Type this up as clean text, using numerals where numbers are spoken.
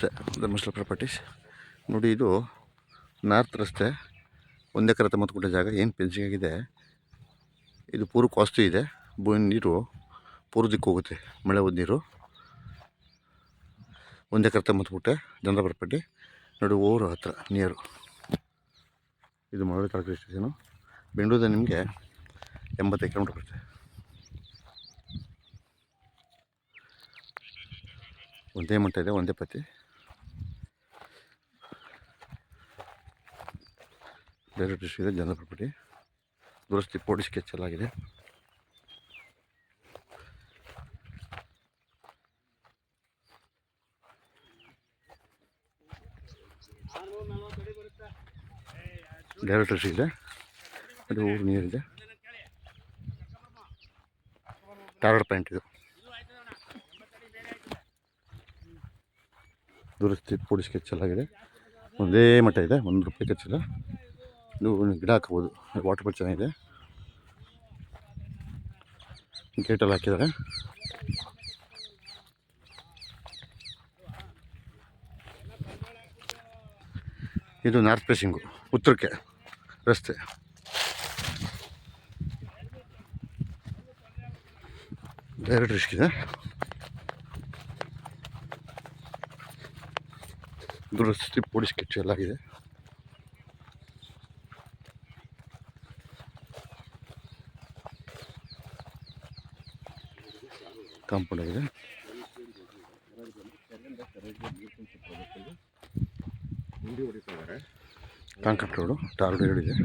ನಮಸ್ತೆ, ಧರ್ಮಸ್ಥಳ ಪ್ರಾಪರ್ಟೀಸ್. ನೋಡಿ, ಇದು ನಾರ್ತ್ ರಸ್ತೆ, 1 ಎಕರೆ 90 ಗುಂಟೆ ಜಾಗ. ಏನು ಫೆನ್ಸಿಂಗ್ ಆಗಿದೆ, ಇದು ಪೂರ್ವಕ್ಕೆ ವಾಸ್ತು ಇದೆ. ನೀರು ಪೂರ್ವ ದಿಕ್ಕು ಹೋಗುತ್ತೆ, ಮಳೆ ಹೋದ ನೀರು. 1 ಎಕರೆ 90 ಗುಂಟೆ ಜನರ ಪ್ರಾಪರ್ಟಿ. ನೋಡಿ, ಓವರ್ ಹತ್ರ ನಿಯರು. ಇದು ಮಳವಳ್ಳಿ ತಾಲೂಕು ಸ್ಟೇಷನು. ಬೆಂಗಳೂರಿಂದ ನಿಮಗೆ 85 ಕಿಲೋಮೀಟರ್ ಬರುತ್ತೆ. ಒಂದೇ ಮಟ್ಟ ಇದೆ, ಒಂದೇ ಪತಿ. ಡೈರೆಕ್ಟ್ ಇದೆ, ಜನರ ಪ್ರಾಪರ್ಟಿ. ದುರಸ್ತಿ ಪೋಡಿ ಸ್ಕೆಚ್ ಎಲ್ಲ ಆಗಿದೆ. ಡೈರೆಕ್ಟ್ ಇದೆ, ಅದು ಊರು ನೀರಿದೆ. ಟಾರ್ಡ್ ಪಾಯಿಂಟ್ ಇದು. ದುರಸ್ತಿ ಪೋಡಿ ಸ್ಕೆಚ್ ಎಲ್ಲ ಆಗಿದೆ. ಒಂದೇ ಮಟ್ಟ ಇದೆ, 1 ರೂಪಾಯಿ ಖರ್ಚಿಲ್ಲ. ಇದು ಗಿಡ ಹಾಕ್ಬೋದು. ವಾಟರ್ ಬಾಲ್ ಚೆನ್ನಾಗಿದೆ. ಗೇಟೆಲ್ಲ ಹಾಕಿದ್ದಾರೆ. ಇದು ನಾರ್ತ್ ಫೇಸಿಂಗು, ಉತ್ತರಕ್ಕೆ ರಸ್ತೆ. ಡೈರೆಕ್ಟ್ ರಿಸ್ಕ್ ಇದೆ. ದುರಸ್ತಿ ಪೋಡಿ ಸ್ಕೆಚ್ ಎಲ್ಲ ಆಗಿದೆ. ಕಾಂಪೌಂಡ್ ಆಗಿದೆ. ಕಾಂಕ್ರೀಟ್ ರೋಡು, ಟಾರ್ ರೋಡ್ ಇದೆ.